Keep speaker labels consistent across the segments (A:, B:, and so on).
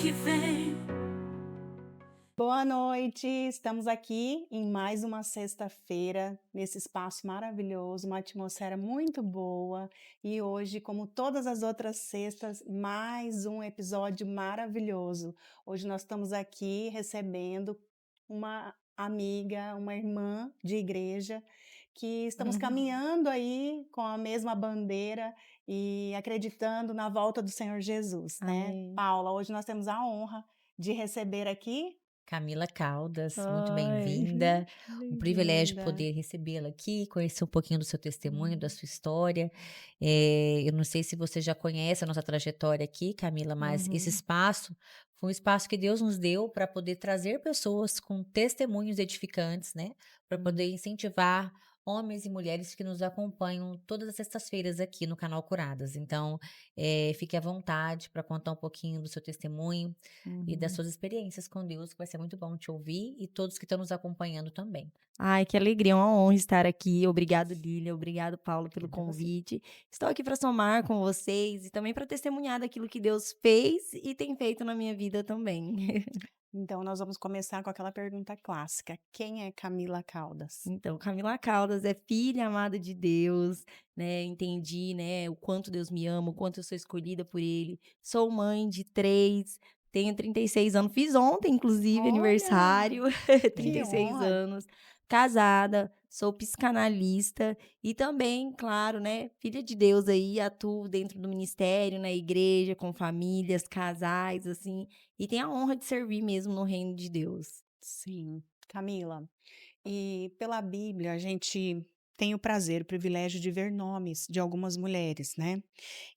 A: que vem.
B: Boa noite, estamos aqui em mais uma sexta-feira, nesse espaço maravilhoso, uma atmosfera muito boa. E hoje, como todas as outras sextas, mais um episódio maravilhoso. Hoje nós estamos aqui recebendo uma amiga, uma irmã de igreja, que estamos caminhando aí com a mesma bandeira e acreditando na volta do Senhor Jesus, né?
C: Amém.
B: Paula, hoje nós temos a honra de receber aqui.
D: Camila Caldas, muito
C: Ai,
D: bem-vinda. Um privilégio
B: Bem-vinda.
D: poder recebê-la aqui, conhecer um pouquinho do seu testemunho, da
B: Hum.
D: sua história. Eu não sei se você já conhece a nossa trajetória aqui, Camila, mas esse
C: uhum,
D: espaço foi um espaço que Deus nos deu para poder trazer pessoas com testemunhos edificantes, né? Para
B: Hum.
D: poder incentivar homens e mulheres que nos acompanham todas as sextas-feiras aqui no canal Curadas. Então, fique à vontade para contar um pouquinho do seu testemunho e das
C: uhum.
D: suas experiências com Deus, que vai ser muito bom te ouvir e todos que estão nos acompanhando também.
C: Ai, que alegria, uma honra estar aqui. Obrigado, Lília. Obrigado, Paulo, pelo
B: Obrigada a você.
C: convite. Estou aqui para somar com vocês e também para testemunhar daquilo que Deus fez e tem feito na minha vida também.
B: Então, nós vamos começar com aquela pergunta clássica: quem é Camila Caldas?
C: Então, Camila Caldas é filha amada de Deus, né? Entendi, né, o quanto Deus me ama, o quanto eu sou escolhida por Ele. Sou mãe de três, tenho 36 anos, fiz ontem, inclusive,
B: Olha,
C: aniversário,
B: que
C: 36
B: honra!
C: anos, casada, sou psicanalista e também, claro, né, filha de Deus aí, atuo dentro do ministério, na igreja, com famílias, casais, assim, e tenho a honra de servir mesmo no reino de Deus.
B: Sim, Camila, e pela Bíblia a gente tem o prazer, o privilégio de ver nomes de algumas mulheres, né?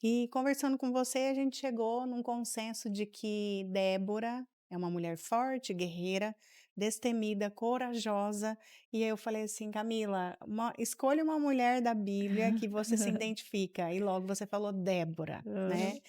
B: E conversando com você, a gente chegou num consenso de que Débora é uma mulher forte, guerreira, destemida, corajosa. E aí eu falei assim, Camila, escolha uma mulher da Bíblia que você se identifica. E logo você falou Débora, né?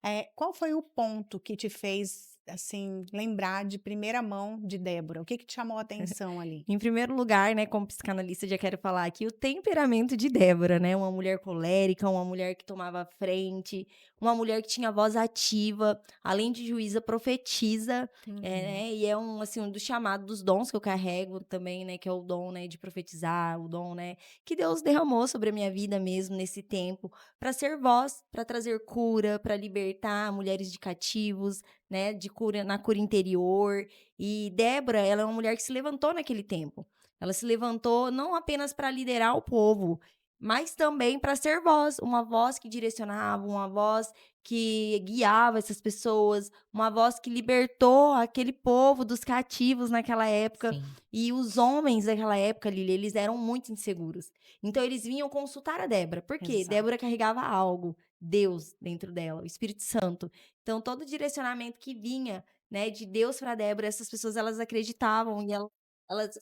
C: Aham.
B: Qual foi o ponto que te fez assim lembrar de primeira mão de Débora? O que te chamou a atenção ali?
C: Em primeiro lugar, né, como psicanalista, já quero falar aqui o temperamento de Débora, né? Uma mulher colérica, uma mulher que tomava a frente, uma mulher que tinha voz ativa, além de juíza, profetiza,
D: Uhum.
C: né? E é um, assim, um dos chamados dos dons que eu carrego também, né? Que é o dom, né, de profetizar, o dom, né, que Deus derramou sobre a minha vida mesmo nesse tempo, para ser voz, para trazer cura, para libertar mulheres de cativos, né? De cura na cura interior. E Débora, ela é uma mulher que se levantou naquele tempo. Ela se levantou não apenas para liderar o povo, mas também para ser voz, uma voz que direcionava, uma voz que guiava essas pessoas, uma voz que libertou aquele povo dos cativos naquela época.
D: Sim,
C: E os homens daquela época, Lili, eles eram muito inseguros. Então eles vinham consultar a Débora. Por quê?
B: Exato.
C: Débora carregava algo, Deus dentro dela, o Espírito Santo. Então todo o direcionamento que vinha, né, de Deus para Débora, essas pessoas elas acreditavam e elas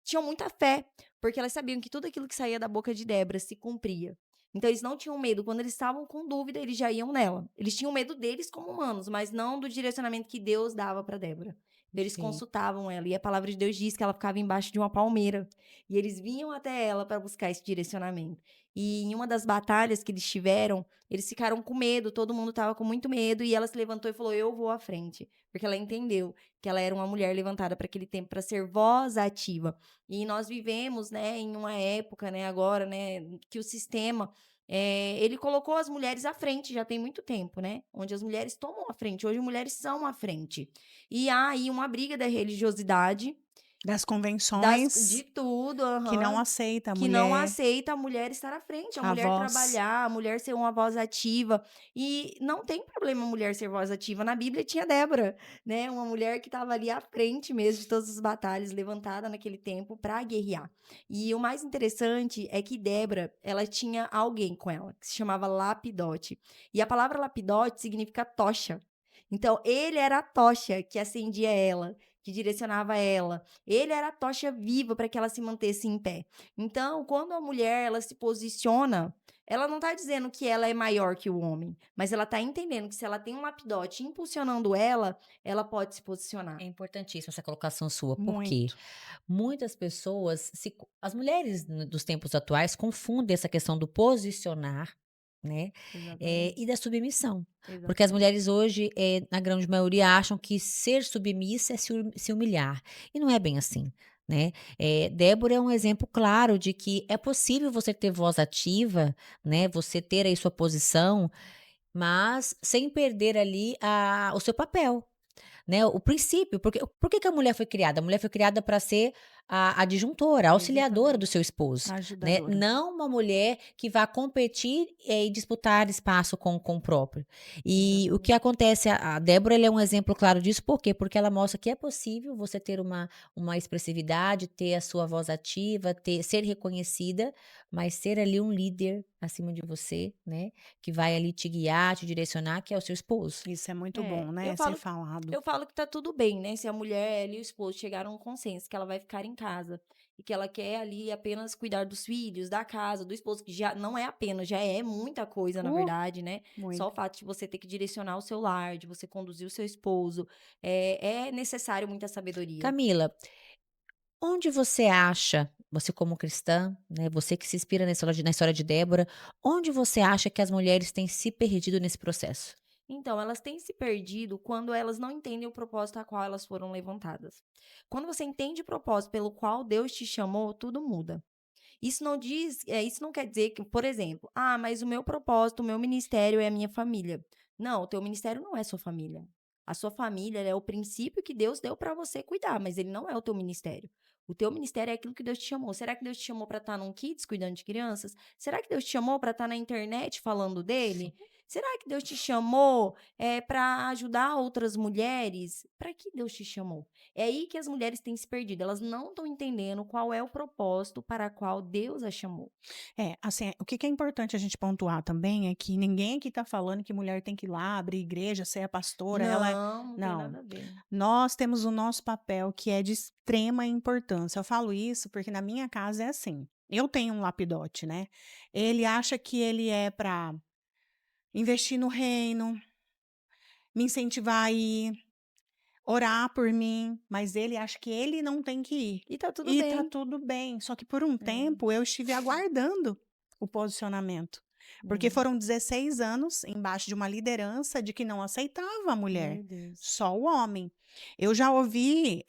C: tinham muita fé, porque elas sabiam que tudo aquilo que saía da boca de Débora se cumpria. Então eles não tinham medo, quando eles estavam com dúvida, eles já iam nela. Eles tinham medo deles como humanos, mas não do direcionamento que Deus dava para Débora. Então, eles
B: Sim.
C: consultavam ela, e a palavra de Deus diz que ela ficava embaixo de uma palmeira, e eles vinham até ela para buscar esse direcionamento. E em uma das batalhas que eles tiveram, eles ficaram com medo, todo mundo estava com muito medo, e ela se levantou e falou: "Eu vou à frente", porque ela entendeu que ela era uma mulher levantada para aquele tempo para ser voz ativa. E nós vivemos, né, em uma época, né, agora, né, que o sistema, ele colocou as mulheres à frente, já tem muito tempo, né, onde as mulheres tomam a frente, hoje mulheres são à frente. E há aí uma briga da religiosidade,
B: Das
C: de
B: convenções
C: tudo,
B: que não
C: aham.
B: aceita a
C: Que não
B: mulher,
C: aceita a mulher estar à frente, a
B: a
C: mulher
B: voz.
C: trabalhar, a mulher ser uma voz ativa. E não tem problema a mulher ser voz ativa. Na Bíblia tinha Débora, né? Uma mulher que estava ali à frente mesmo de todas as batalhas, levantada naquele tempo para guerrear. E o mais interessante é que Débora, ela tinha alguém com ela, que se chamava Lapidote. E a palavra Lapidote significa tocha. Então, ele era a tocha que acendia ela, que direcionava ela. Ele era a tocha viva para que ela se mantesse em pé. Então, quando a mulher ela se posiciona, ela não está dizendo que ela é maior que o homem, mas ela está entendendo que se ela tem um lapidote impulsionando ela, ela pode se posicionar.
D: é importantíssima essa colocação sua, porque
B: Muito.
D: muitas pessoas, as mulheres dos tempos atuais confundem essa questão do posicionar né?
C: Exatamente.
D: E da submissão. Porque as
C: Exatamente.
D: mulheres hoje, na grande maioria, acham que ser submissa é se humilhar. E não é bem assim, né? Débora é um exemplo claro de que é possível você ter voz ativa, né? Você ter aí sua posição, mas sem perder ali o seu papel, né, o princípio, porque por que que a mulher foi criada? A mulher foi criada para ser a adjuntora, a auxiliadora do
B: Exatamente.
D: seu esposo, né,
B: Ajudadora.
D: não uma mulher que vá competir, e disputar espaço com o próprio. E o que
C: Exatamente.
D: acontece, a Débora, ela é um exemplo claro disso, por quê? Porque ela mostra que é possível você ter uma expressividade, ter a sua voz ativa, ser reconhecida, mas ser ali um líder acima de você, né, que vai ali te guiar, te direcionar, que é o seu esposo.
B: Isso é muito
C: É,
B: bom, né,
C: eu
B: ser
C: falo
B: falado.
C: eu falo que tá tudo bem, né, se a mulher, ela e o esposo chegaram a um consenso que ela vai ficar em casa e que ela quer ali apenas cuidar dos filhos, da casa, do esposo, que já não é apenas, já é muita coisa, na
B: Uh,
C: verdade, né. Só o
B: muito.
C: fato de você ter que direcionar o seu lar, de você conduzir o seu esposo, é necessário muita sabedoria.
D: Camila, onde você acha, você como cristã, né, você que se inspira na história de Débora, onde você acha que as mulheres têm se perdido nesse processo?
C: Então, elas têm se perdido quando elas não entendem o propósito a qual elas foram levantadas. Quando você entende o propósito pelo qual Deus te chamou, tudo muda. Isso não quer dizer que, por exemplo, mas o meu propósito, o meu ministério é a minha família. Não, o teu ministério não é sua família. A sua família é o princípio que Deus deu para você cuidar, mas ele não é o teu ministério. O teu ministério é aquilo que Deus te chamou. Será que Deus te chamou para estar num kids cuidando de crianças? Será que Deus te chamou para estar na internet falando dele? Será que Deus te chamou para ajudar outras mulheres? Para que Deus te chamou? É aí que as mulheres têm se perdido. Elas não estão entendendo qual é o propósito para qual Deus as chamou.
B: Assim, o que que é importante a gente pontuar também é que ninguém aqui está falando que mulher tem que ir lá abrir igreja, ser a pastora, ela é
C: Não, não tem
B: não.
C: nada a ver.
B: Nós temos o nosso papel que é de extrema importância. Eu falo isso porque na minha casa é assim. Eu tenho um lapidote, né? Ele acha que ele é para investir no reino, me incentivar a ir, orar por mim, mas ele acha que ele não tem que ir.
C: E tá tudo
B: E tá
C: bem.
B: tudo bem. Só que por um
C: É,
B: tempo eu estive aguardando o posicionamento. Porque
C: é.
B: foram 16 anos embaixo de uma liderança de que não aceitava a mulher,
C: Meu Deus.
B: só o homem. Eu já ouvi,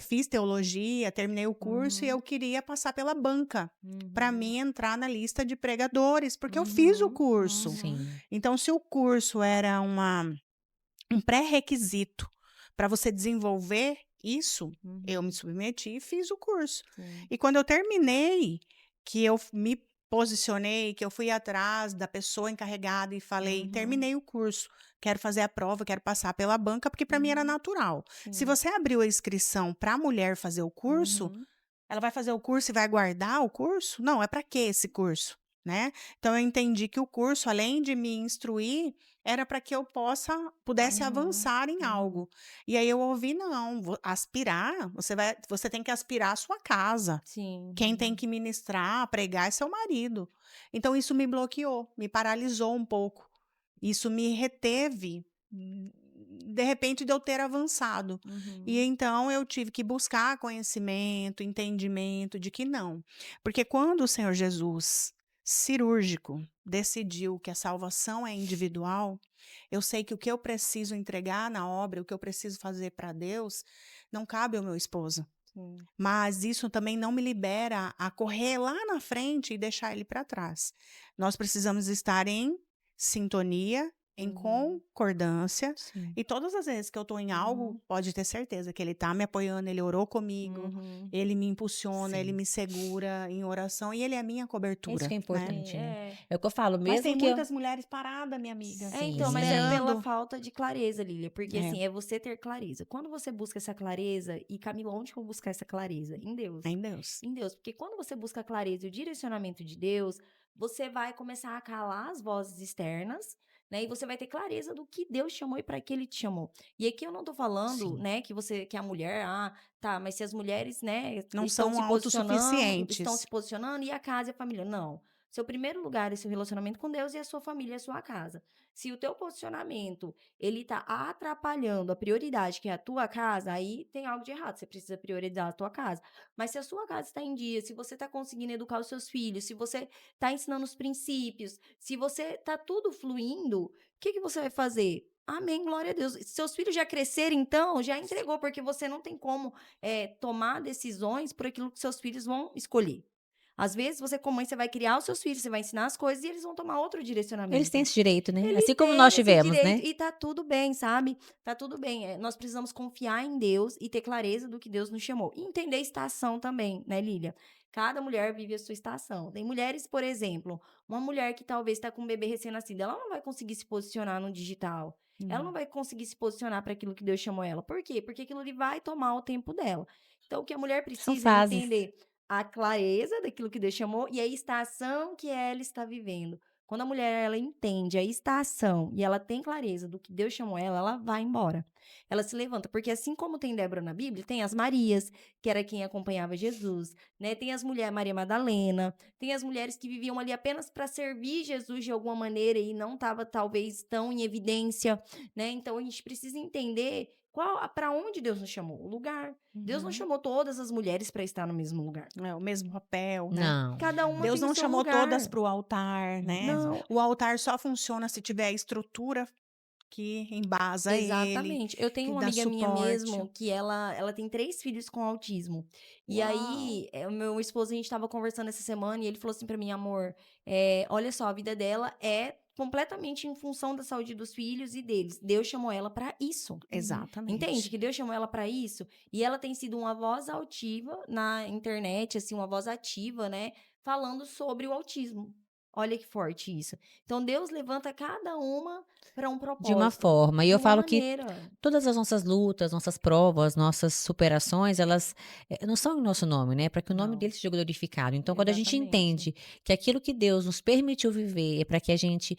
B: fiz teologia, terminei o curso e
C: Uhum,
B: eu queria passar pela banca para
C: uhum,
B: mim entrar na lista de pregadores, porque eu fiz o
C: uhum,
B: curso.
C: uhum,
D: Sim.
B: Então, se o curso era um pré-requisito para você desenvolver isso, eu me
C: uhum.
B: submeti e fiz o curso.
C: Sim.
B: E quando eu terminei, que eu me posicionei, que eu fui atrás da pessoa encarregada e falei:
C: Uhum,
B: "Terminei o curso, quero fazer a prova, quero passar pela banca", porque para mim era
C: uhum.
B: natural. Se
C: Sim.
B: você abriu a inscrição para a mulher fazer o curso,
C: Uhum,
B: ela vai fazer o curso e vai guardar o curso? Não, é para que esse curso, né? Então eu entendi que o curso, além de me instruir, era para que eu pudesse
C: uhum,
B: avançar em
C: uhum.
B: algo. E aí eu ouvi, não, aspirar, você tem que aspirar a sua casa.
C: Sim.
B: Quem tem que ministrar, pregar é seu marido. Então isso me bloqueou, me paralisou um pouco. Isso me reteve, de repente, de eu ter avançado. E
C: Uhum,
B: então eu tive que buscar conhecimento, entendimento de que não. Porque quando o Senhor Jesus, cirúrgico, decidiu que a salvação é individual, eu sei que o que eu preciso entregar na obra, o que eu preciso fazer para Deus, não cabe ao meu esposo.
C: sim.
B: Mas isso também não me libera a correr lá na frente e deixar ele para trás. Nós precisamos estar em sintonia, em
C: Uhum,
B: concordância,
D: Sim.
B: e todas as vezes que eu estou em algo,
C: uhum,
B: pode ter certeza que ele está me apoiando, ele orou comigo,
C: uhum.
B: ele me impulsiona, ele
D: Sim.
B: me segura em oração e ele é a minha
D: É isso que
B: cobertura,
D: é
B: né?
C: Sim,
D: importante, né.
C: é.
D: É o que eu falo,
B: Mas
D: mesmo
B: tem
D: que eu
B: muitas mulheres paradas, minha amiga,
C: Então,
D: sim,
C: mas é
D: tem.
C: pela
B: esperando.
C: falta de clareza, Lília, porque
B: É,
C: assim, é você ter clareza. Quando você busca essa clareza, e Camila, onde que eu vou buscar essa clareza? Em Deus.
B: em Deus.
C: Em Deus, porque quando você busca a clareza e o direcionamento de Deus, você vai começar a calar as vozes externas, né? E você vai ter clareza do que Deus chamou e para que ele te chamou. E aqui eu não tô falando,
D: Sim.
C: né, que a mulher, tá, mas se as mulheres, né,
B: Não são
C: estão se
B: autossuficientes.
C: posicionando e a casa e a família. Não. Seu primeiro lugar é seu relacionamento com Deus e a sua família, a sua casa. Se o teu posicionamento, ele tá atrapalhando a prioridade, que é a tua casa, aí tem algo de errado, você precisa priorizar a tua casa. Mas se a sua casa está em dia, se você está conseguindo educar os seus filhos, se você está ensinando os princípios, se você tá tudo fluindo, o que que você vai fazer? Amém, glória a Deus. Se seus filhos já cresceram, então, já entregou, porque você não tem como tomar decisões por aquilo que seus filhos vão escolher. Às vezes, você como mãe, você vai criar os seus filhos, você vai ensinar as coisas e eles vão tomar outro
D: Eles têm
C: direcionamento.
D: esse direito, né?
C: Ele
D: Assim como
C: tem
D: nós
C: esse
D: tivemos,
C: direito
D: né?
C: e tá tudo bem, sabe? Tá tudo bem. Nós precisamos confiar em Deus e ter clareza do que Deus nos chamou. E entender a estação também, né, Lília? Cada mulher vive a sua estação. Tem mulheres, por exemplo, uma mulher que talvez está com um bebê recém-nascido, ela não vai conseguir se posicionar no digital. Ela não
B: Não.
C: vai conseguir se posicionar para aquilo que Deus chamou ela. Por quê? Porque aquilo ali vai tomar o tempo dela. Então, o que a mulher
D: São
C: precisa é
D: fases.
C: entender a clareza daquilo que Deus chamou e a estação que ela está vivendo. Quando a mulher ela entende a estação e ela tem clareza do que Deus chamou ela, ela vai embora. Ela se levanta, porque assim como tem Débora na Bíblia, tem as Marias, que era quem acompanhava Jesus, né? Tem as mulheres, Maria Madalena, tem as mulheres que viviam ali apenas para servir Jesus de alguma maneira e não estava talvez tão em evidência, né? Então a gente precisa entender para onde Deus nos chamou, o lugar. Deus não
B: Uhum.
C: chamou todas as mulheres para estar no mesmo lugar.
B: É o mesmo papel, né?
D: Não.
C: Cada uma
B: Deus
C: tem o
B: não
C: seu
B: chamou todas
C: lugar.
B: para o altar, né?
C: Não,
B: O altar só funciona se tiver a estrutura que embasa ele,
C: exatamente. Eu tenho
B: que
C: uma
B: dá
C: amiga minha
B: suporte.
C: mesmo que ela tem 3 filhos com autismo. E
B: Uau!
C: aí, o meu esposo, a gente estava conversando essa semana e ele falou assim pra mim: "Amor, olha só, a vida dela é completamente em função da saúde dos filhos e deles. Deus chamou ela pra isso". Entende?
B: Exatamente.
C: Que Deus chamou ela pra isso. E ela tem sido uma voz altiva na internet, assim, uma voz ativa, né, falando sobre o autismo. Olha que forte isso. Então Deus levanta cada uma para um
D: De uma
C: propósito,
D: forma. E
C: de
D: eu
C: uma
D: falo que
C: maneira.
D: todas as nossas lutas, nossas provas, nossas superações, elas não são em nosso nome, né? Para que o nome
C: Não,
D: dele seja glorificado. Então, quando a gente
C: exatamente.
D: entende que aquilo que Deus nos permitiu viver é para que a gente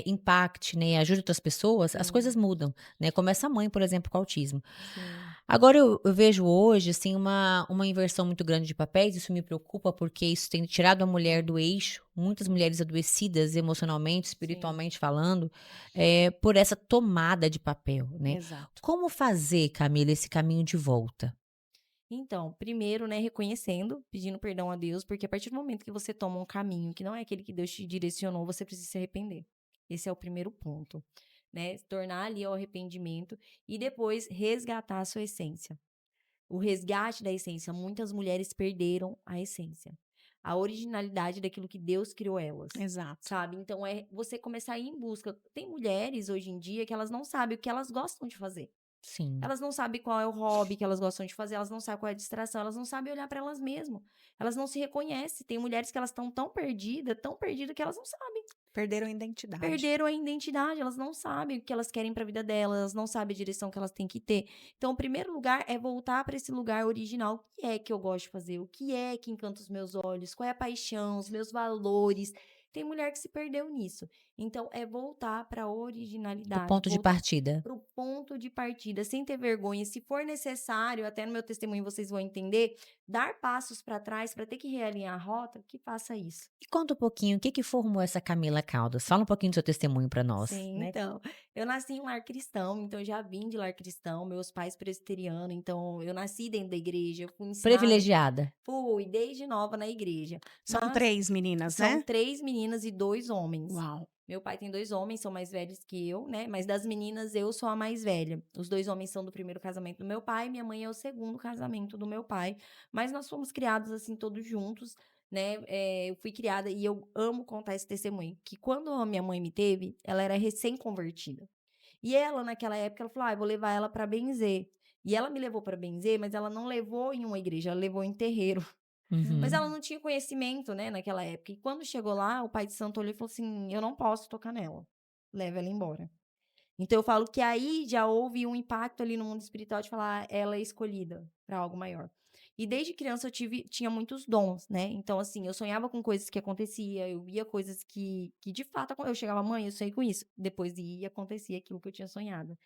D: impacte, né, e ajude outras pessoas, as
C: Sim,
D: coisas mudam, né? Como essa mãe, por exemplo, com autismo.
C: sim,
D: Agora eu vejo hoje, assim, uma inversão muito grande de papéis, isso me preocupa, porque isso tem tirado a mulher do eixo, muitas mulheres adoecidas emocionalmente,
C: sim,
D: espiritualmente falando, por essa tomada de papel, né.
B: Exato.
D: Como fazer, Camila, esse caminho de volta?
C: Então, primeiro, né, reconhecendo, pedindo perdão a Deus, porque a partir do momento que você toma um caminho que não é aquele que Deus te direcionou, você precisa se arrepender. Esse é o primeiro ponto, né? Se tornar ali ao arrependimento e depois resgatar a sua essência. O resgate da essência. Muitas mulheres perderam a essência, a originalidade daquilo que Deus criou elas,
B: Exato.
C: sabe? Então é você começar a ir em busca. Tem mulheres hoje em dia que elas não sabem o que elas gostam de fazer.
D: Sim.
C: Elas não sabem qual é o hobby que elas gostam de fazer, elas não sabem qual é a distração, elas não sabem olhar para elas mesmas. Elas não se reconhecem. Tem mulheres que elas estão tão perdidas que elas não sabem.
B: Perderam a identidade.
C: Perderam a identidade, elas não sabem o que elas querem para a vida delas, elas não sabem a direção que elas têm que ter. Então, o primeiro lugar é voltar para esse lugar original. O que é que eu gosto de fazer? O que é que encanta os meus olhos? Qual é a paixão, os meus valores? Tem mulher que se perdeu nisso. Então, é voltar para a
D: O
C: originalidade,
D: ponto de
C: voltar
D: partida.
C: para o ponto de partida, sem ter vergonha. Se for necessário, até no meu testemunho vocês vão entender, dar passos para trás para ter que realinhar a rota, que faça isso.
D: E conta um pouquinho, o que que formou essa Camila Caldas? Fala um pouquinho do seu testemunho para nós,
C: Sim,
D: né.
C: então, eu nasci em um lar cristão, então eu já vim de lar cristão, meus pais presbiterianos, então eu nasci dentro da igreja, eu fui ensinada,
D: Privilegiada.
C: fui desde nova na igreja.
B: São
C: Mas
B: 3 meninas,
C: são
B: né?
C: 3 meninas e 2 homens.
B: Uau!
C: Meu pai tem 2 homens, são mais velhos que eu, né? Mas das meninas eu sou a mais velha. Os 2 homens são do primeiro casamento do meu pai, minha mãe é o segundo casamento do meu pai. Mas nós fomos criados assim todos juntos, né? Eu fui criada e eu amo contar esse testemunho, que quando a minha mãe me teve, ela era recém-convertida. E ela, naquela época, ela falou: "Ah, eu vou levar ela para benzer". E ela me levou para benzer, mas ela não levou em uma igreja, ela levou em terreiro. Mas ela
D: Uhum.
C: não tinha conhecimento, né, naquela época. E quando chegou lá, o pai de santo olhou e falou assim: "Eu não posso tocar nela. Leva ela embora". Então eu falo que aí já houve um impacto ali no mundo espiritual de falar: "Ela é escolhida para algo maior". E desde criança tinha muitos dons, né. Então, assim, eu sonhava com coisas que acontecia, eu via coisas que de fato eu chegava: "Mãe, eu sonhei com isso". Depois ia e acontecia aquilo que eu tinha sonhado.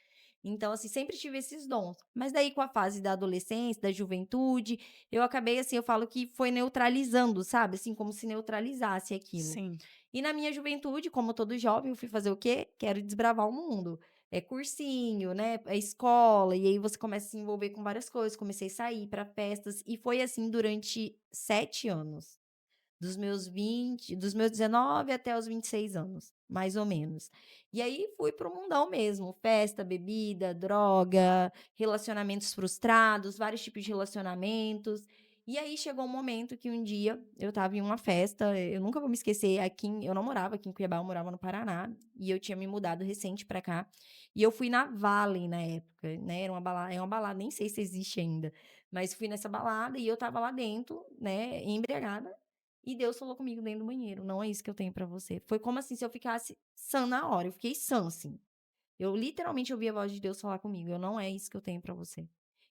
C: Então, assim, sempre tive esses dons. Mas daí, com a fase da adolescência, da juventude, eu acabei, assim, eu falo que foi neutralizando, sabe? Assim, como se neutralizasse aquilo.
B: Sim.
C: E na minha juventude, como todo jovem, eu fui fazer o quê? Quero desbravar o mundo. É cursinho, né? É escola. E aí você começa a se envolver com várias coisas. Comecei a sair para festas. E foi assim durante 7 anos. Dos meus 19 até os 26 anos, mais ou menos. E aí fui pro mundão mesmo, festa, bebida, droga, relacionamentos frustrados, vários tipos de relacionamentos. E aí chegou um momento que um dia eu estava em uma festa, eu nunca vou me esquecer, eu não morava aqui em Cuiabá, eu morava no Paraná, e eu tinha me mudado recente pra cá. E eu fui na Valley na época, né? É uma balada, nem sei se existe ainda, mas fui nessa balada e eu tava lá dentro, né, embriagada. E Deus falou comigo dentro do banheiro: "Não é isso que eu tenho pra você". Foi como assim se eu ficasse sã na hora, eu fiquei sã, assim. Eu literalmente ouvi a voz de Deus falar comigo: "Eu não é isso que eu tenho pra você".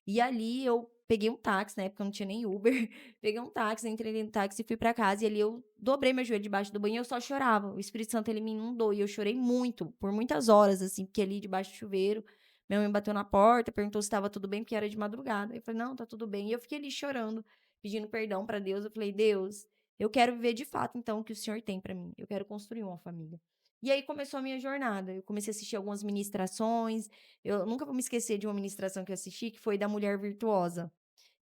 C: E ali eu peguei um táxi, na época não tinha nem Uber, peguei um táxi, entrei dentro do táxi e fui pra casa, e ali eu dobrei meu joelho debaixo do banho e eu só chorava. O Espírito Santo, ele me inundou e eu chorei muito, por muitas horas, assim, porque ali debaixo do chuveiro, minha mãe bateu na porta, perguntou se estava tudo bem, porque era de madrugada. Eu falei: "Não, tá tudo bem". E eu fiquei ali chorando, pedindo perdão pra Deus. Eu falei: "Deus, eu quero viver de fato, então, o que o Senhor tem pra mim. Eu quero construir uma família". E aí começou a minha jornada. Eu comecei a assistir algumas ministrações. Eu nunca vou me esquecer de uma ministração que eu assisti, que foi da Mulher Virtuosa,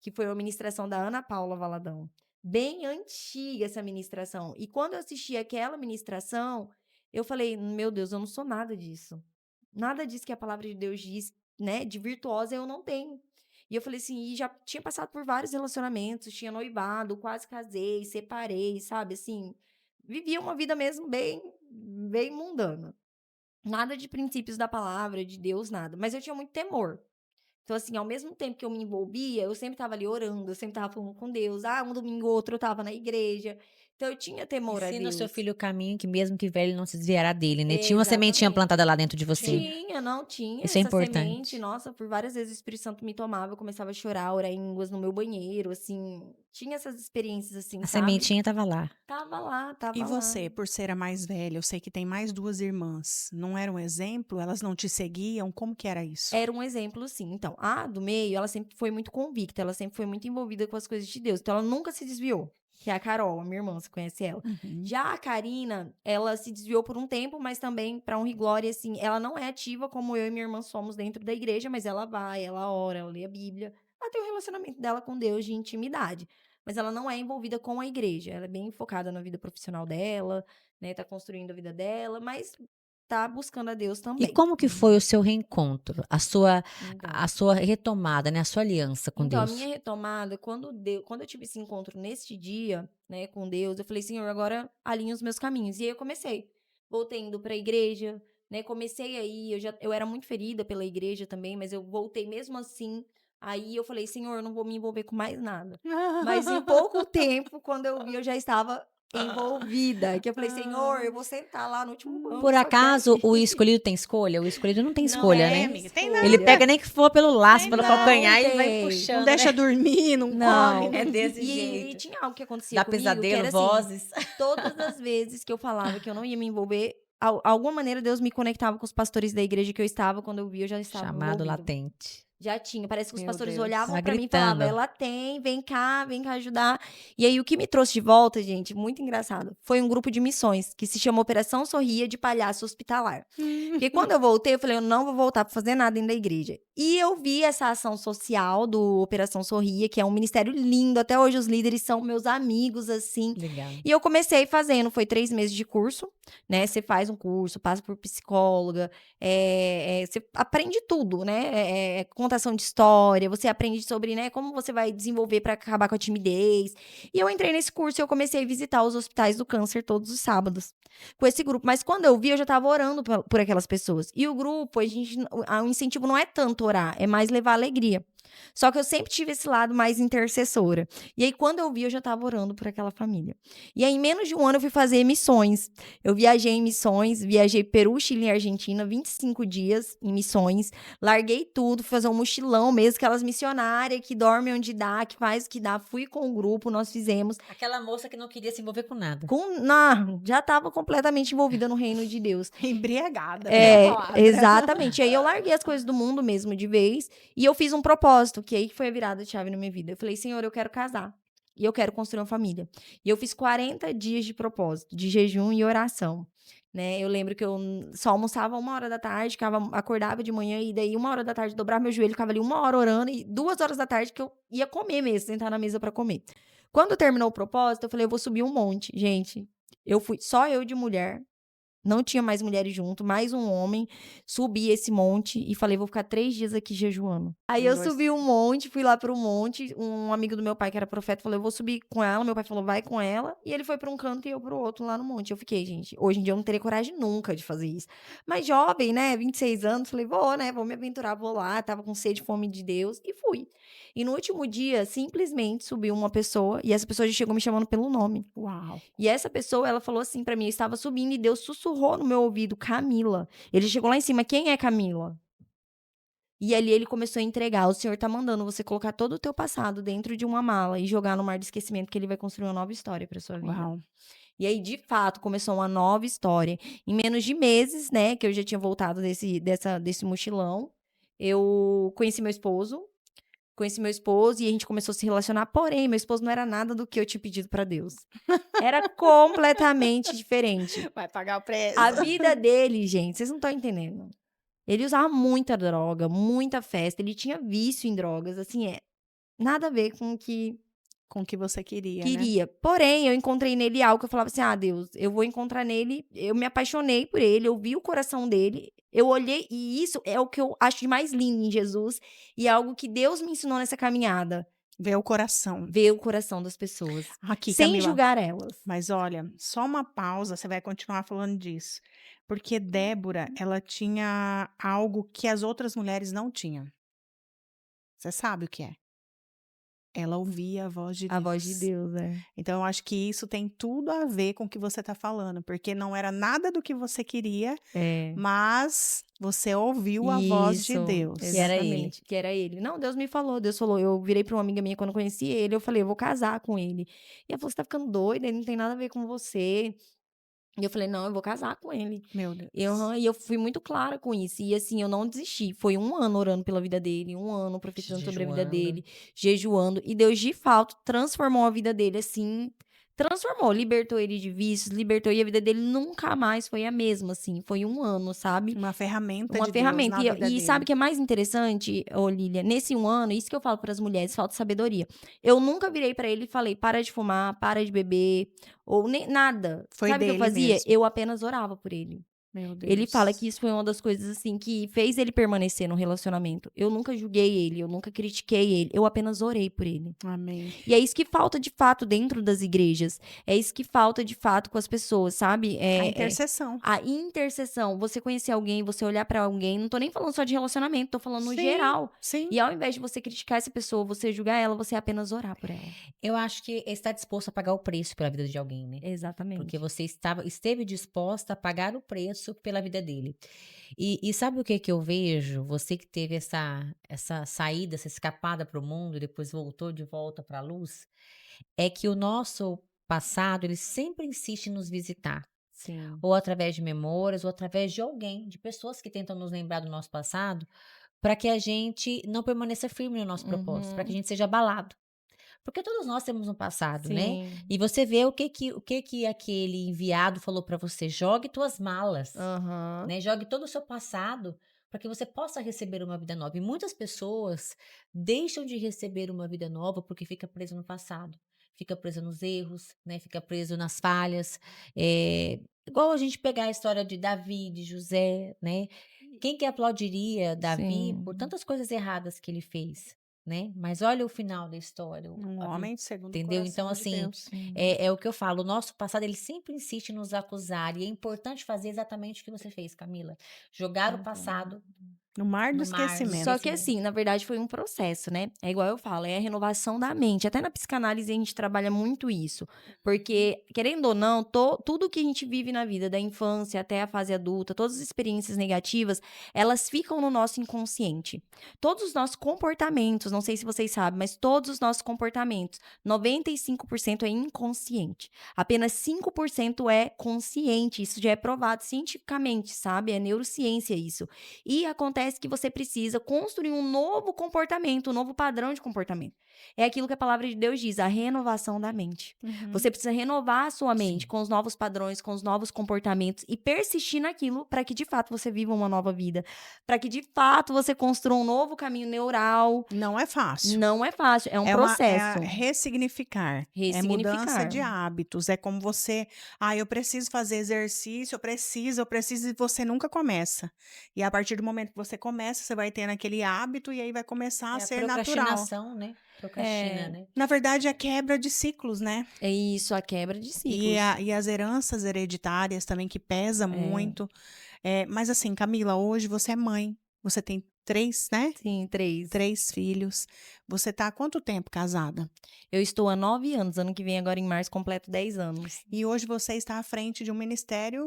C: que foi uma ministração da Ana Paula Valadão. Bem antiga essa ministração. E quando eu assisti aquela ministração, eu falei: "Meu Deus, eu não sou nada disso. Nada disso que a palavra de Deus diz, né, de virtuosa eu não tenho". E eu falei assim, e já tinha passado por vários relacionamentos, tinha noivado, quase casei, separei, sabe, assim, vivia uma vida mesmo bem mundana. Nada de princípios da palavra, de Deus, nada. Mas eu tinha muito temor. Então, assim, ao mesmo tempo que eu me envolvia, eu sempre estava ali orando, eu sempre estava falando com Deus. Ah, um domingo ou outro eu estava na igreja. Então, eu tinha temor a
D: Ensina o seu
C: Deus.
D: filho o caminho que mesmo que velho não se desviará dele, né? Tinha uma sementinha
C: Exatamente.
D: plantada lá dentro de você.
B: Sim.
C: Tinha, não tinha
D: Isso é
C: essa semente.
D: importante.
C: Nossa, por várias vezes o Espírito Santo me tomava, eu começava a chorar, orar em línguas no meu banheiro, assim. Tinha essas experiências, assim,
D: A
C: sabe?
D: sementinha estava lá.
C: Tava lá,
B: E
C: tava lá.
B: você, por ser a mais velha, eu sei que tem mais 2 irmãs, não era um exemplo? Elas não te seguiam? Como que era isso?
C: Era um exemplo, sim. Então, a do meio, ela sempre foi muito convicta, ela sempre foi muito envolvida com as coisas de Deus. Então, ela nunca se desviou. Que é a Carol, a minha irmã, você conhece ela.
B: Uhum.
C: Já a Karina, ela se desviou por um tempo, mas também, pra honra e glória, assim, ela não é ativa como eu e minha irmã somos dentro da igreja, mas ela vai, ela ora, ela lê a Bíblia. Ela tem um relacionamento dela com Deus de intimidade. Mas ela não é envolvida com a igreja. Ela é bem focada na vida profissional dela, né? Tá construindo a vida dela, mas tá buscando a Deus
D: E
C: também.
D: como que foi o seu reencontro?
C: Então.
D: A sua retomada, né? A sua aliança com
C: Então, a minha
D: Deus?
C: retomada, quando eu tive esse encontro neste dia, né, com Deus, eu falei: "Senhor, agora alinha os meus caminhos". E aí eu comecei. Voltei indo pra igreja, né, comecei aí, eu era muito ferida pela igreja também, mas eu voltei mesmo assim. Aí eu falei: "Senhor, eu não vou me envolver com mais nada". Mas em pouco tempo, quando eu vi, eu já estava envolvida, que eu falei: "Senhor, eu
B: Ai.
C: vou sentar lá no último banco,
D: Por
C: só quero
D: acaso o
C: ir".
D: escolhido tem escolha? O escolhido não tem
C: Não
D: escolha,
B: Tem,
D: né?
C: tem
B: amiga, tem
D: Ele
C: escolha.
D: pega
B: nada.
D: nem que for pelo laço,
B: Tem
D: pelo
B: nada.
C: Não
D: calcanhar e vai
C: tem.
B: Não
D: puxando,
B: deixa
D: né?
B: dormir, não come,
C: Não.
B: né.
D: É desse
C: E
D: jeito.
C: tinha algo que acontecia
D: Dá
C: comigo, que
D: pesadelo,
C: era assim,
D: vozes.
C: todas as vezes que eu falava que eu não ia me envolver, alguma maneira Deus me conectava com os pastores da igreja que eu estava, quando eu vi, eu já estava
D: Chamado
C: envolvida.
D: latente.
C: Já tinha, parece que os
B: Meu
C: pastores
B: Deus.
C: olhavam
D: Tava
C: pra mim e falavam:
D: gritando.
C: "Ela tem, vem cá ajudar". E aí o que me trouxe de volta, gente, muito engraçado, foi um grupo de missões que se chama Operação Sorria de Palhaço Hospitalar. Porque quando eu voltei, eu falei: "Eu não vou voltar pra fazer nada dentro da igreja". E eu vi essa ação social do Operação Sorria, que é um ministério lindo, até hoje os líderes são meus amigos, assim.
D: Legal.
C: E eu comecei fazendo, foi 3 meses de curso, né, você faz um curso, passa por psicóloga, você aprende tudo, né, contação de história, você aprende sobre, né, como você vai desenvolver pra acabar com a timidez. E eu entrei nesse curso e eu comecei a visitar os hospitais do câncer todos os sábados com esse grupo. Mas quando eu vi, eu já estava orando por aquelas pessoas. E o grupo, o incentivo não é tanto orar, é mais levar alegria. Só que eu sempre tive esse lado mais intercessora. E aí, quando eu vi, eu já estava orando por aquela família. E aí, em menos de um ano, eu fui fazer missões. Eu viajei em missões, viajei Peru, Chile e Argentina, 25 dias em missões. Larguei tudo, fui fazer um mochilão mesmo, aquelas missionárias que dormem onde dá, que faz o que dá. Fui com o grupo, nós fizemos.
D: Aquela moça que não queria se envolver com nada.
C: Já estava completamente envolvida no reino de Deus.
B: Embriagada, é a palavra.
C: Exatamente. E aí eu larguei as coisas do mundo mesmo de vez e eu fiz um propósito, que aí foi a virada de chave na minha vida. Eu falei, Senhor, eu quero casar e eu quero construir uma família. E eu fiz 40 dias de propósito, de jejum e oração. Né? Eu lembro que eu só almoçava 1 hora da tarde, acordava de manhã e daí 1 hora da tarde dobrava meu joelho, ficava ali 1 hora orando e 2 horas da tarde que eu ia comer mesmo, sentar na mesa para comer. Quando terminou o propósito, eu falei, eu vou subir um monte. Gente, eu fui só eu de mulher. Não tinha mais mulheres junto, mais um homem. Subi esse monte e falei, vou ficar 3 dias aqui jejuando. Aí eu subi um monte, fui lá pro monte. Um amigo do meu pai, que era profeta, falou, eu vou subir com ela. Meu pai falou, vai com ela. E ele foi pra um canto e eu pro outro lá no monte. Eu fiquei, gente, hoje em dia eu não teria coragem nunca de fazer isso. Mas jovem, né, 26 anos, falei, vou, né, vou me aventurar, vou lá. Tava com sede e fome de Deus e fui. E no último dia, simplesmente subiu uma pessoa e essa pessoa já chegou me chamando pelo nome.
B: Uau.
C: E essa pessoa, ela falou assim pra mim, eu estava subindo e Deus sussurrou no meu ouvido, Camila. Ele chegou lá em cima, quem é Camila? E ali ele começou a entregar, o Senhor tá mandando você colocar todo o teu passado dentro de uma mala e jogar no mar de esquecimento, que ele vai construir uma nova história pra sua vida.
B: Uau.
C: E aí, de fato, começou uma nova história. Em menos de meses, né, que eu já tinha voltado desse mochilão, eu conheci meu esposo. Conheci meu esposo e a gente começou a se relacionar. Porém, meu esposo não era nada do que eu tinha pedido pra Deus. Era completamente diferente.
B: Vai pagar o preço.
C: A vida dele, gente, vocês não estão entendendo. Ele usava muita droga, muita festa. Ele tinha vício em drogas. Assim, nada a ver com o que
B: Com o que você queria, né?
C: queria. Porém, eu encontrei nele algo que eu falava assim: ah, Deus, eu vou encontrar nele. Eu me apaixonei por ele, eu vi o coração dele. Eu olhei, e isso é o que eu acho de mais lindo em Jesus. E é algo que Deus me ensinou nessa caminhada.
B: Ver o coração.
C: Ver o coração das pessoas.
B: Aqui,
C: Sem
B: Camila.
C: julgar elas.
B: Mas olha, só uma pausa, você vai continuar falando disso. Porque Débora, ela tinha algo que as outras mulheres não tinham. Você sabe o que é? Ela ouvia a voz de
C: A
B: Deus.
C: voz de Deus,
B: Então, eu acho que isso tem tudo a ver com o que você está falando, porque não era nada do que você queria, mas você ouviu a voz de Deus.
D: Que era ele.
C: Exatamente, que era ele. Não, Deus me falou, Deus falou. Eu virei para uma amiga minha quando eu conheci ele, eu falei, eu vou casar com ele. E ela falou, você tá ficando doida, ele não tem nada a ver com você. E eu falei, não, eu vou casar com ele.
B: Meu Deus.
C: E eu fui muito clara com isso. E assim, eu não desisti. Foi 1 ano orando pela vida dele, 1 ano profetizando sobre a vida dele, jejuando. E Deus, de fato, transformou a vida dele, assim. Transformou, libertou ele de vícios, libertou. E a vida dele nunca mais foi a mesma, assim. Foi 1 ano, sabe?
B: Uma ferramenta
C: Uma
B: de
C: ferramenta.
B: Deus na vida
C: E
B: dele.
C: sabe o que é mais interessante, ô Lília? Nesse 1 ano, isso que eu falo para as mulheres, falta sabedoria. Eu nunca virei para ele e falei, para de fumar, para de beber, ou nem nada.
B: Foi
C: Sabe o que eu
B: dele
C: fazia?
B: mesmo.
C: Eu apenas orava por ele.
B: Meu Deus.
C: Ele fala que isso foi uma das coisas, assim, que fez ele permanecer no relacionamento. Eu nunca julguei ele, eu nunca critiquei ele, eu apenas orei por ele.
B: Amém.
C: E é isso que falta, de fato, dentro das igrejas. É isso que falta, de fato, com as pessoas, sabe?
B: A intercessão.
C: A intercessão. Você conhecer alguém, você olhar pra alguém. Não tô nem falando só de relacionamento, tô falando no
B: Sim,
C: geral.
B: Sim.
C: E ao invés de você criticar essa pessoa, você julgar ela, você apenas orar por ela.
D: Eu acho que está disposto a pagar o preço pela vida de alguém, né?
C: Exatamente.
D: Porque você esteve disposta a pagar o preço pela vida dele. E sabe o que eu vejo? Você que teve essa saída, essa escapada para o mundo e depois voltou de volta para a luz, é que o nosso passado, ele sempre insiste em nos visitar.
C: Sim.
D: Ou através de memórias, ou através de alguém, de pessoas que tentam nos lembrar do nosso passado, para que a gente não permaneça firme no nosso propósito, para que a gente seja abalado. Porque todos nós temos um passado, né?
C: Sim.
D: E você vê o que aquele enviado falou para você. Jogue tuas malas,
C: Aham.
D: né? Jogue todo o seu passado para que você possa receber uma vida nova. E muitas pessoas deixam de receber uma vida nova porque fica preso no passado. Fica preso nos erros, né? Fica preso nas falhas. Igual a gente pegar a história de Davi, de José, né? Quem que aplaudiria Davi
C: Sim.
D: por tantas coisas erradas que ele fez? Né? Mas olha o final da história.
B: Um homem segundo o
D: Entendeu?
B: coração
D: Então,
B: de
D: assim,
B: Deus.
D: é o que eu falo. O nosso passado, ele sempre insiste em nos acusar. E é importante fazer exatamente o que você fez, Camila. Jogar o passado
B: No mar do
D: No mar do
B: esquecimento.
C: Só que
D: esquecimento.
C: assim, na verdade foi um processo, né? É igual eu falo, é a renovação da mente. Até na psicanálise a gente trabalha muito isso. Porque, querendo ou não, tudo que a gente vive na vida, da infância até a fase adulta, todas as experiências negativas, elas ficam no nosso inconsciente. Todos os nossos comportamentos, não sei se vocês sabem, mas todos os nossos comportamentos, 95% é inconsciente. Apenas 5% é consciente. Isso já é provado cientificamente, sabe? É neurociência isso. E acontece que você precisa construir um novo comportamento, um novo padrão de comportamento. É aquilo que a palavra de Deus diz, a renovação da mente.
B: Uhum.
C: Você precisa renovar a sua mente
D: Sim.
C: com os novos padrões, com os novos comportamentos e persistir naquilo para que de fato você viva uma nova vida, para que de fato você construa um novo caminho neural.
B: Não é fácil.
C: Não é fácil, é um
B: É
C: processo.
B: ressignificar. É mudança
C: Ressignificar.
B: de hábitos. É como você, eu preciso fazer exercício, eu preciso, e você nunca começa. E a partir do momento que você começa, você vai tendo aquele hábito e aí vai começar a
D: É a
B: ser natural.
D: procrastinação, né? Procrastina,
C: É.
D: né?
B: Na verdade, é quebra de ciclos, né?
C: É isso, a quebra de
B: E,
C: ciclos.
B: e as heranças hereditárias também, que pesa muito. Mas assim, Camila, hoje você é mãe. Você tem 3, né?
C: Sim, 3.
B: 3 filhos. Você tá há quanto tempo casada?
C: Eu estou há 9 anos, ano que vem, agora em março, completo 10 anos.
B: E hoje você está à frente de um ministério,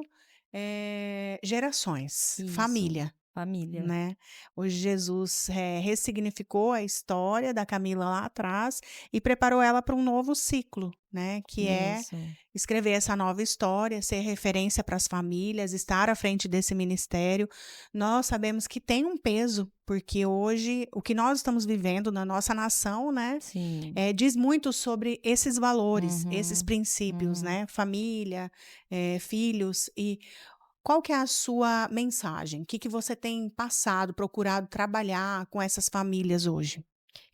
B: gerações,
C: Isso.
B: família,
C: Família.
B: né? Hoje Jesus ressignificou a história da Camila lá atrás e preparou ela para um novo ciclo, né? Que é
C: Isso.
B: escrever essa nova história, ser referência para as famílias, estar à frente desse ministério. Nós sabemos que tem um peso, porque hoje o que nós estamos vivendo na nossa nação, né?
C: Sim.
B: Diz muito sobre esses valores,
C: Uhum,
B: esses princípios,
C: uhum.
B: né? Família, filhos. E qual que é a sua mensagem? O que você tem passado, procurado trabalhar com essas famílias hoje?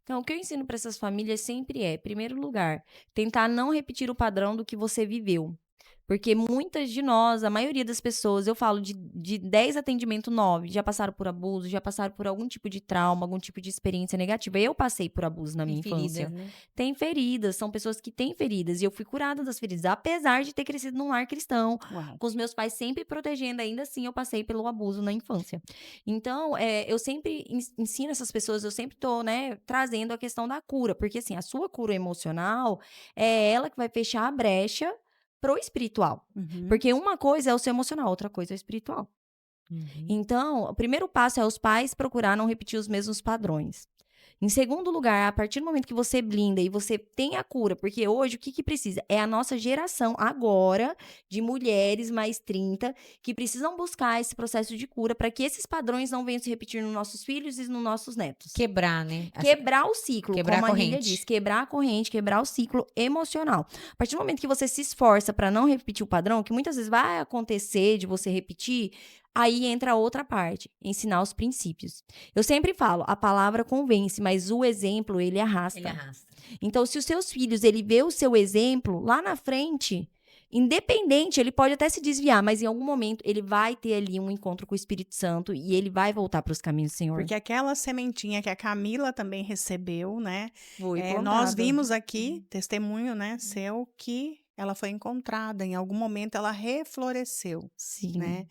C: Então, o que eu ensino para essas famílias sempre é, em primeiro lugar, tentar não repetir o padrão do que você viveu. Porque muitas de nós, a maioria das pessoas, eu falo de 10 atendimentos, 9 já passaram por abuso, já passaram por algum tipo de trauma, algum tipo de experiência negativa. Eu passei por abuso na minha
D: Tem feridas,
C: infância.
D: né?
C: Tem feridas, são pessoas que têm feridas. E eu fui curada das feridas, apesar de ter crescido num lar cristão,
B: Uau.
C: com os meus pais sempre protegendo, ainda assim eu passei pelo abuso na infância. Então, eu sempre ensino essas pessoas, eu sempre tô, né, trazendo a questão da cura, porque assim, a sua cura emocional é ela que vai fechar a brecha pro espiritual.
B: Uhum.
C: Porque uma coisa é o seu emocional, outra coisa é o espiritual.
D: Uhum.
C: Então, o primeiro passo é os pais procurar não repetir os mesmos padrões. Em segundo lugar, a partir do momento que você blinda e você tem a cura, porque hoje o que precisa? É a nossa geração agora de mulheres mais 30 que precisam buscar esse processo de cura para que esses padrões não venham se repetir nos nossos filhos e nos nossos netos.
D: Quebrar, né?
C: Quebrar o ciclo,
D: Quebrar
C: como
D: a
C: a Lília
D: corrente.
C: diz, quebrar a corrente, quebrar o ciclo emocional. A partir do momento que você se esforça para não repetir o padrão, que muitas vezes vai acontecer de você repetir, aí entra a outra parte, ensinar os princípios. Eu sempre falo, a palavra convence, mas o exemplo, ele arrasta.
D: Ele arrasta.
C: Então, se os seus filhos, ele vê o seu exemplo, lá na frente, independente, ele pode até se desviar, mas em algum momento ele vai ter ali um encontro com o Espírito Santo e ele vai voltar para os caminhos do Senhor.
B: Porque aquela sementinha que a Camila também recebeu, né?
C: Foi
B: Nós
C: plantada.
B: vimos aqui, testemunho, né, seu, que ela foi encontrada. Em algum momento ela refloresceu,
C: Sim.
B: né?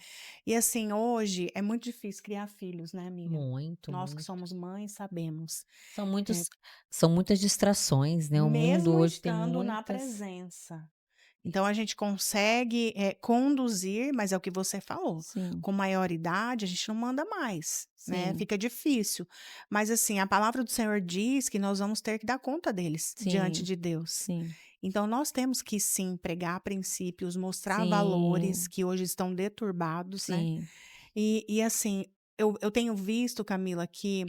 B: E assim, hoje é muito difícil criar filhos, né, amiga?
D: Muito,
B: Nós que
D: muito.
B: somos mães sabemos.
D: São muitas distrações, né? O mundo
B: Mesmo
D: hoje tem
B: estando na
D: muitas.
B: presença. Então a gente consegue conduzir, mas é o que você falou.
C: Sim.
B: Com maioridade, a gente não manda mais, né?
C: Sim.
B: Fica difícil. Mas assim, a palavra do Senhor diz que nós vamos ter que dar conta deles
C: Sim.
B: diante de Deus.
C: Sim.
B: Então nós temos que sim pregar princípios, mostrar
C: Sim.
B: valores que hoje estão deturbados, né?
C: Sim.
B: E assim, eu tenho visto, Camila, que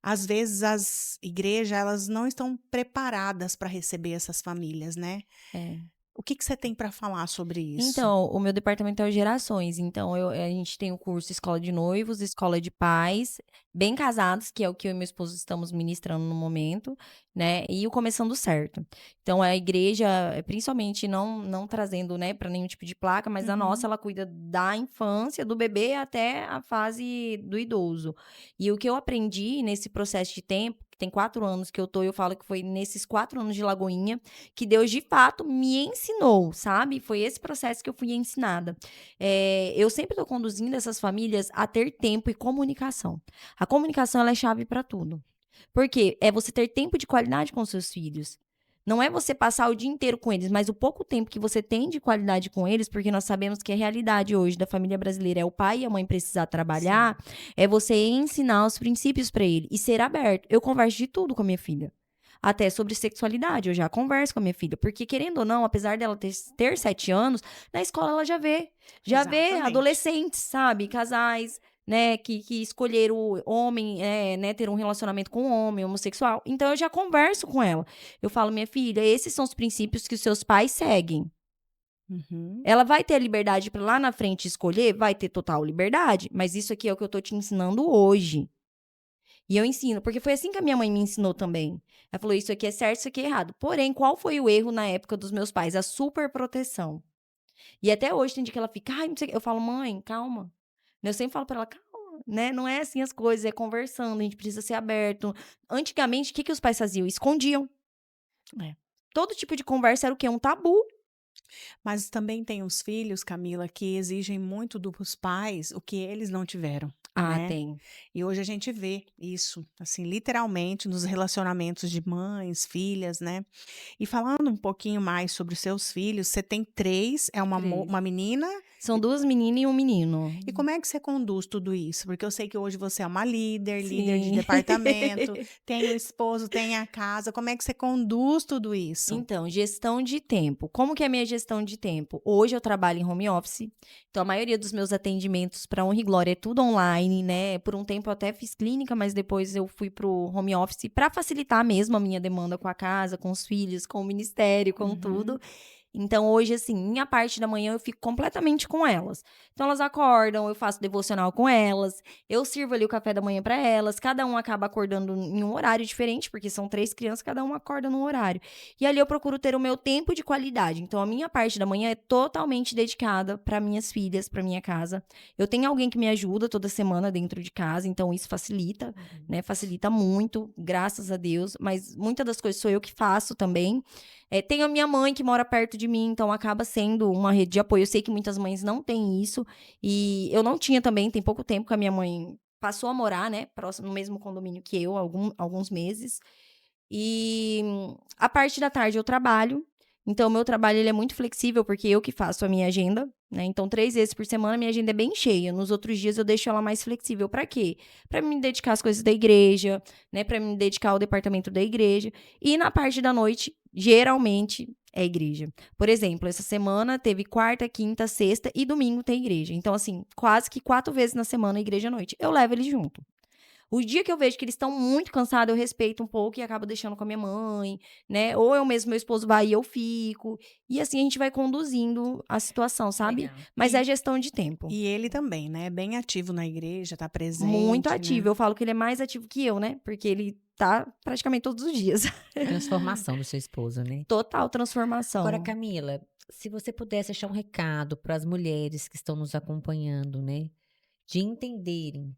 B: às vezes as igrejas elas não estão preparadas para receber essas famílias, né?
C: É.
B: O que você tem para falar sobre isso?
C: Então, o meu departamento é o Gerações. Então, a gente tem o curso Escola de Noivos, Escola de Pais, Bem Casados, que é o que eu e meu esposo estamos ministrando no momento, né? E o Começando Certo. Então, a igreja, principalmente não trazendo, né, para nenhum tipo de placa, mas a nossa, ela cuida da infância, do bebê até a fase do idoso. E o que eu aprendi nesse processo de tempo, tem 4 anos que eu falo que foi nesses 4 anos de Lagoinha que Deus, de fato, me ensinou, sabe? Foi esse processo que eu fui ensinada. Eu sempre tô conduzindo essas famílias a ter tempo e comunicação. A comunicação, ela é chave para tudo. Por quê? É você ter tempo de qualidade com seus filhos. Não é você passar o dia inteiro com eles, mas o pouco tempo que você tem de qualidade com eles, porque nós sabemos que a realidade hoje da família brasileira é o pai e a mãe precisar
B: Sim.
C: trabalhar, é você ensinar os princípios para ele e ser aberto. Eu converso de tudo com a minha filha. Até sobre sexualidade, eu já converso com a minha filha. Porque, querendo ou não, apesar dela ter 7 anos, na escola ela já vê. Já vê
B: Exatamente.
C: adolescentes, sabe? Casais, né, que escolheram o homem, né, ter um relacionamento com um homem homossexual. Então, eu já converso com ela. Eu falo, minha filha, esses são os princípios que os seus pais seguem.
B: Uhum.
C: Ela vai ter a liberdade para lá na frente escolher? Vai ter total liberdade. Mas isso aqui é o que eu tô te ensinando hoje. E eu ensino, porque foi assim que a minha mãe me ensinou também. Ela falou, isso aqui é certo, isso aqui é errado. Porém, qual foi o erro na época dos meus pais? A superproteção. E até hoje tem dia que ela fica, ai, não sei o quê. Eu falo, mãe, calma. Eu sempre falo pra ela, calma, né? Não é assim as coisas, é conversando, a gente precisa ser aberto. Antigamente, o que os pais faziam? Escondiam.
B: É.
C: Todo tipo de conversa era o quê? Um tabu.
B: Mas também tem os filhos, Camila, que exigem muito dos pais o que eles não tiveram,
C: Ah,
B: né?
C: tem.
B: E hoje a gente vê isso, assim, literalmente nos relacionamentos de mães, filhas, né? E falando um pouquinho mais sobre os seus filhos, você tem três, é
C: Três.
B: uma menina.
C: São 2 meninas e um menino.
B: E como é que você conduz tudo isso? Porque eu sei que hoje você é uma líder, líder de
C: Sim.
B: departamento, tem o esposo, tem a casa. Como é que você conduz tudo isso?
C: Então, gestão de tempo. Como que é a minha gestão de tempo? Hoje eu trabalho em home office, então a maioria dos meus atendimentos para honra e glória é tudo online, né? Por um tempo eu até fiz clínica, mas depois eu fui pro home office para facilitar mesmo a minha demanda com a casa, com os filhos, com o ministério, com
B: Uhum.
C: tudo. Então, hoje, assim, minha parte da manhã eu fico completamente com elas. Então, elas acordam, eu faço devocional com elas, eu sirvo ali o café da manhã para elas, cada um acaba acordando em um horário diferente, porque são 3 crianças, cada uma acorda num horário. E ali eu procuro ter o meu tempo de qualidade. Então, a minha parte da manhã é totalmente dedicada para minhas filhas, para minha casa. Eu tenho alguém que me ajuda toda semana dentro de casa, então isso facilita, né? Facilita muito, graças a Deus. Mas muitas das coisas sou eu que faço também. Tenho a minha mãe que mora perto de mim, então acaba sendo uma rede de apoio. Eu sei que muitas mães não têm isso. E eu não tinha também, tem pouco tempo que a minha mãe passou a morar, né? Próximo, no mesmo condomínio que eu, alguns meses. E a parte da tarde eu trabalho. Então, o meu trabalho ele é muito flexível, porque eu que faço a minha agenda, né? Então, 3 vezes por semana, minha agenda é bem cheia. Nos outros dias, eu deixo ela mais flexível. Para quê? Para me dedicar às coisas da igreja, né? Para me dedicar ao departamento da igreja. E na parte da noite, geralmente, é igreja. Por exemplo, essa semana teve quarta, quinta, sexta e domingo tem igreja. Então, assim, quase que 4 vezes na semana, igreja à noite. Eu levo eles junto. O dia que eu vejo que eles estão muito cansados, eu respeito um pouco e acabo deixando com a minha mãe, né? Ou eu mesmo, meu esposo vai e eu fico. E assim a gente vai conduzindo a situação, sabe?
D: Legal.
C: Mas é gestão de tempo.
B: E ele também, né? Bem ativo na igreja, tá
C: Muito
B: presente,
C: ativo.
B: né?
C: Eu falo que ele é mais ativo que eu, né? Porque ele tá praticamente todos os dias.
D: Transformação do seu esposo, né?
C: Total
D: Agora,
C: transformação.
D: Camila, se você pudesse deixar um recado para as mulheres que estão nos acompanhando, né? De entenderem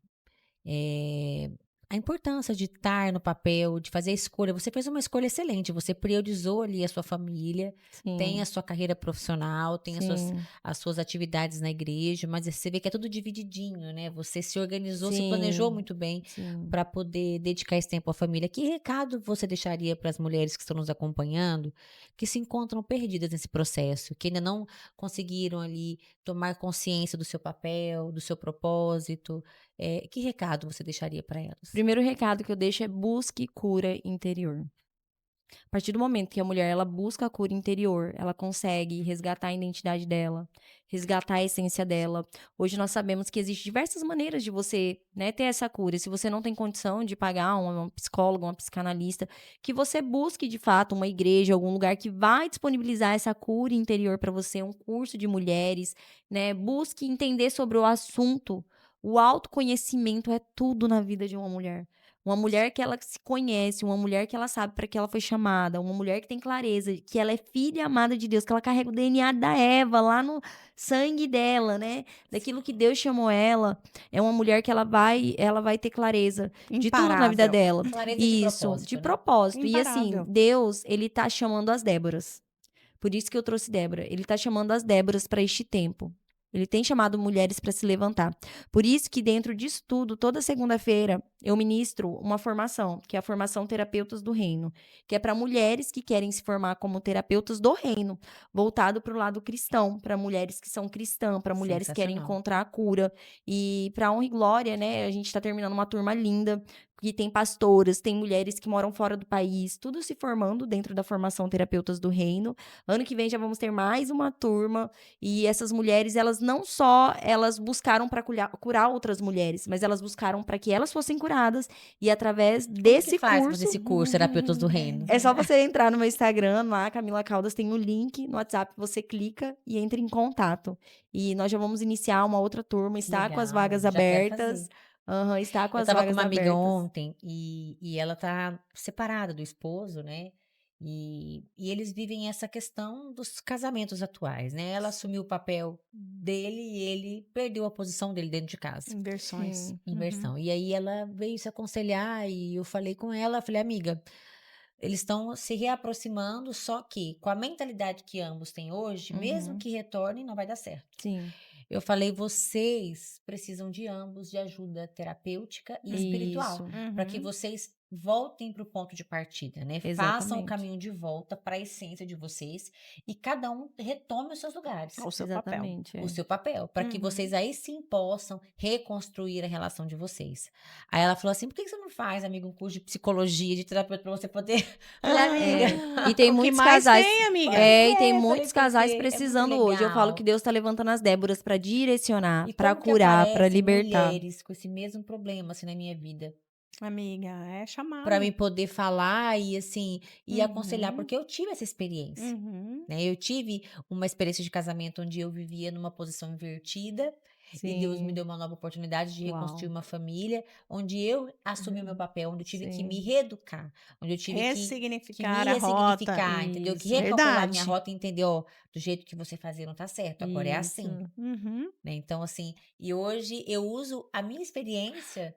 D: eh, a importância de estar no papel, de fazer a escolha. Você fez uma escolha excelente, você priorizou ali a sua família, tem a
C: Sim,
D: sua carreira profissional, tem
C: sim,
D: as suas atividades na igreja, mas você vê que é tudo divididinho, né? Você se organizou, se planejou
C: sim,
D: muito bem
C: sim.
D: para poder dedicar esse tempo à família. Que recado você deixaria para as mulheres que estão nos acompanhando, que se encontram perdidas nesse processo, que ainda não conseguiram ali tomar consciência do seu papel, do seu propósito? Que recado você deixaria para elas?
C: Primeiro recado que eu deixo é busque cura interior. A partir do momento que a mulher ela busca a cura interior, ela consegue resgatar a identidade dela, resgatar a essência dela. Hoje nós sabemos que existem diversas maneiras de você, né, ter essa cura. Se você não tem condição de pagar uma psicóloga, uma psicanalista, que você busque de fato uma igreja, algum lugar que vai disponibilizar essa cura interior para você, um curso de mulheres, né? Busque entender sobre o assunto. O autoconhecimento é tudo na vida de uma mulher. Uma mulher que ela se conhece, uma mulher que ela sabe para que ela foi chamada, uma mulher que tem clareza, que ela é filha amada de Deus, que ela carrega o DNA da Eva lá no sangue dela, né? Daquilo que Deus chamou ela. É uma mulher que ela vai ter clareza de tudo na vida
B: Imparável.
C: dela.
D: Clareza de
C: Isso, de
D: propósito, né?
C: propósito. E assim,
B: Imparável.
C: Deus, ele tá chamando as Déboras. Por isso que eu trouxe Débora. Ele tá chamando as Déboras para este tempo. Ele tem chamado mulheres para se levantar. Por isso que dentro disso tudo, toda segunda-feira, eu ministro uma formação, que é a formação Terapeutas do Reino, que é para mulheres que querem se formar como terapeutas do reino, voltado para o lado cristão, para mulheres que são cristãs, para mulheres que querem
D: Sensacional.
C: encontrar a cura. E para honra e glória, né? A gente está terminando uma turma linda, que tem pastoras, tem mulheres que moram fora do país, tudo se formando dentro da formação Terapeutas do Reino. Ano que vem já vamos ter mais uma turma e essas mulheres, elas não só elas buscaram para curar outras mulheres, mas elas buscaram para que elas fossem curadas e através
D: Como que
C: desse
D: faz pra fazer
C: curso
D: esse curso, Terapeutas do Reino?
C: é só você entrar no meu Instagram, lá, Camila Caldas, tem o link no WhatsApp, você clica e entra em contato. E nós já vamos iniciar uma outra turma,
D: Que
C: está com as
D: legal,
C: vagas
D: já quero
C: abertas.
D: fazer.
C: Aham, está com
D: Eu
C: as
D: estava com
C: vagas
D: uma amiga
C: abertas.
D: ontem e ela tá separada do esposo, né? E eles vivem essa questão dos casamentos atuais, né? Ela assumiu o papel dele e ele perdeu a posição dele dentro de casa.
B: Inversões.
C: Sim.
D: Inversão. E aí ela veio se aconselhar e eu falei com ela, falei, amiga, eles estão se reaproximando, só que com a mentalidade que ambos têm hoje, mesmo
C: Uhum.
D: que retornem, não vai dar certo.
C: Sim.
D: Eu falei, vocês precisam de ambos de ajuda terapêutica e espiritual,
C: Isso.
D: para que
B: Uhum.
D: vocês voltem para o ponto de partida, né? Façam o
C: Exatamente.
D: caminho de volta para a essência de vocês e cada um retome os seus lugares,
B: O seu papel.
C: Exatamente.
D: o
C: É.
D: seu papel, para que
B: Uhum.
D: vocês aí sim possam reconstruir a relação de vocês. Aí ela falou assim: por que você não faz, amiga, um curso de psicologia, de terapeuta, para você poder. Falei, amiga.
C: E tem
B: O que
C: muitos
B: mais
C: casais.
B: tem, amiga?
C: E tem
D: Falei,
C: muitos casais
D: porque é muito
C: precisando hoje. Eu falo que
D: legal.
C: Deus tá levantando as Déboras para direcionar,
D: E
C: para
D: como que
C: curar, para
D: aparecem
C: libertar.
D: mulheres com esse mesmo problema assim na minha vida,
B: Amiga, é
D: para mim
B: chamado.
D: poder falar e assim e aconselhar,
B: Uhum.
D: porque eu tive essa experiência,
B: Uhum.
D: né? Eu tive uma experiência de casamento onde eu vivia numa posição invertida e Deus me
C: Sim.
D: deu uma nova oportunidade de reconstruir
C: Uau.
D: uma família, onde eu assumi o meu papel, onde eu tive que me
C: Sim.
D: reeducar, onde eu tive que
B: Ressignificar
D: me
B: a rota.
D: ressignificar, entendeu? Que
C: Isso.
D: recalcular minha
B: Verdade.
D: rota e entender, ó, do jeito que você fazia não tá certo, agora é assim.
C: Isso.
B: Uhum.
D: Né? Então, assim, e hoje eu uso a minha experiência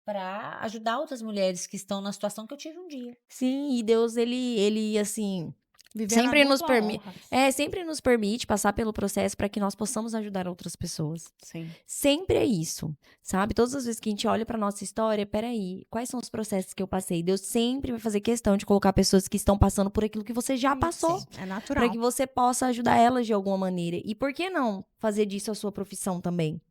D: para ajudar outras mulheres que estão na situação que eu tive um dia.
C: Sim, e Deus, ele assim,
B: Vivendo a
C: sempre nos
B: dupla
C: permite,
B: honra.
C: sempre nos permite passar pelo processo para que nós possamos ajudar outras pessoas.
B: Sim.
C: Sempre é isso, sabe? Todas as vezes que a gente olha para nossa história, peraí, quais são os processos que eu passei? Deus sempre vai fazer questão de colocar pessoas que estão passando por aquilo que você já passou,
B: Sim, é
C: para
B: natural.
C: que você possa ajudar elas de alguma maneira. E por que não fazer disso a sua profissão também?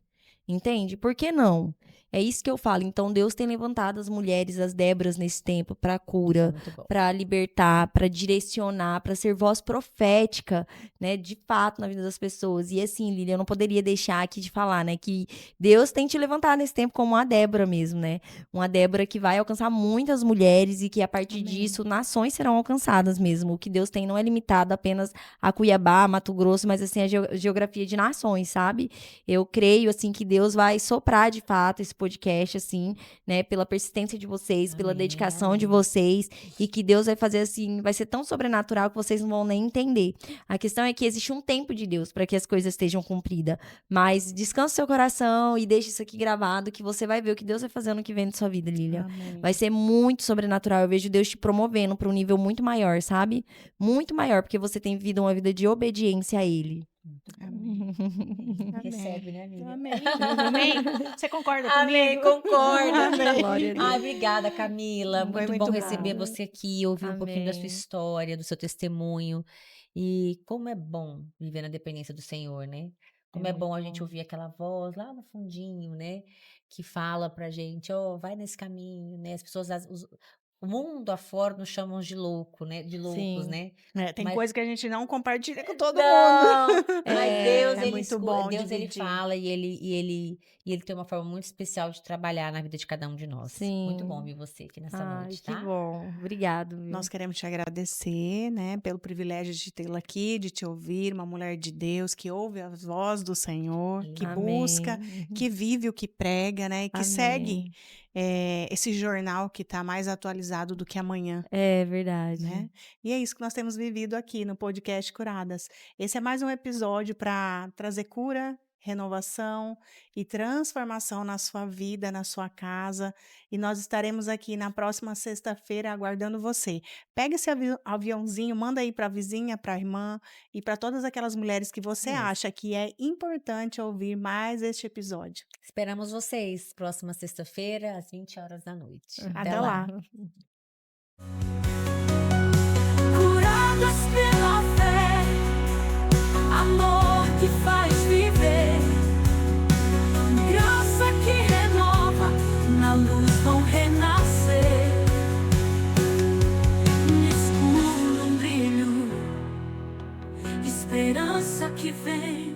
C: Entende? Por que não? É isso que eu falo. Então, Deus tem levantado as mulheres, as Déboras nesse tempo, para
D: Isso é
C: cura,
D: muito bom.
C: para libertar, para direcionar, para ser voz profética, né, de fato na vida das pessoas. E assim, Lília, eu não poderia deixar aqui de falar, né, que Deus tem te levantado nesse tempo como uma Débora mesmo, né? Uma Débora que vai alcançar muitas mulheres e que a partir
B: Amém.
C: disso nações serão alcançadas mesmo. O que Deus tem não é limitado apenas a Cuiabá, Mato Grosso, mas assim a geografia de nações, sabe? Eu creio, assim, que Deus vai soprar de fato esse podcast, assim, né? Pela persistência de vocês, pela
D: Amém,
C: dedicação de
D: amém.
C: vocês. E que Deus vai fazer, assim, vai ser tão sobrenatural que vocês não vão nem entender. A questão é que existe um tempo de Deus para que as coisas estejam cumpridas. Mas descansa seu coração e deixe isso aqui gravado, que você vai ver o que Deus vai fazer ano que vem na sua vida, Lilian.
B: Amém.
C: Vai ser muito sobrenatural. Eu vejo Deus te promovendo para um nível muito maior, sabe? Muito maior, porque você tem vivido uma vida de obediência a Ele.
B: Amém.
D: Recebe, né, amiga?
B: Amém. Amém. Você concorda
D: Amém,
B: comigo?
D: concordo.
B: Amém.
C: Glória a Deus.
D: Ai, obrigada, Camila.
B: Foi
D: Muito
B: muito
D: bom
B: bom.
D: receber você aqui, ouvir um pouquinho da sua
C: Amém.
D: história, do seu testemunho. E como é bom viver na dependência do Senhor, né? Como é
C: muito
D: bom a gente
C: bom.
D: ouvir aquela voz lá no fundinho, né? Que fala pra gente, ó, vai nesse caminho, né? As pessoas, o mundo afora nos chamam de louco, né? De loucos,
C: Sim.
D: né?
B: Tem
D: Mas
B: coisa que a gente não compartilha com todo mundo.
D: não, mas Deus,
B: É
D: ele
B: muito bom
D: Deus, ele
B: dividir.
D: fala e ele tem uma forma muito especial de trabalhar na vida de cada um de nós. Muito bom
C: Sim.
D: ver você aqui nessa
C: Ai,
D: noite,
C: que
D: tá?
C: bom. Obrigado, viu?
B: Nós queremos te agradecer, né, pelo privilégio de tê-la aqui, de te ouvir, uma mulher de Deus que ouve a voz do Senhor, que busca,
C: Amém.
B: que vive o que prega, né, e que segue
C: Amém.
B: esse jornal que está mais atualizado do que amanhã,
C: É verdade.
B: né? E é isso que nós temos vivido aqui no podcast Curadas. Esse é mais um episódio para trazer cura, renovação e transformação na sua vida, na sua casa. E nós estaremos aqui na próxima sexta-feira aguardando você. Pega esse aviãozinho, manda aí para a vizinha, para a irmã e para todas aquelas mulheres que você
D: Isso.
B: acha que é importante ouvir mais este episódio.
D: Esperamos vocês próxima sexta-feira, às 20 horas da noite.
B: Até lá.
A: Curadas pela fé, amor que faz viver, graça que renova, na luz vão renascer. No escuro um brilho, esperança que vem.